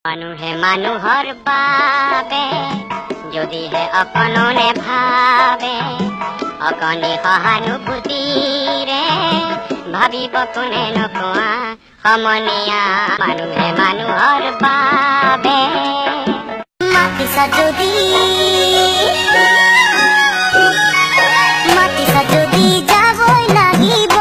মানুহে মানুহৰ বাবে যদিহে অকণনে ভাবে অকণি সহানুভূতিৰে ভাবিব কোনে নোকোৱা সমনীয়া মানুহে মানুহৰ বাবে মাতিছা যদি যাবই লাগিব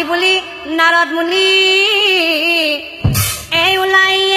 বুলি নাৰদ মুনি এই ওলাই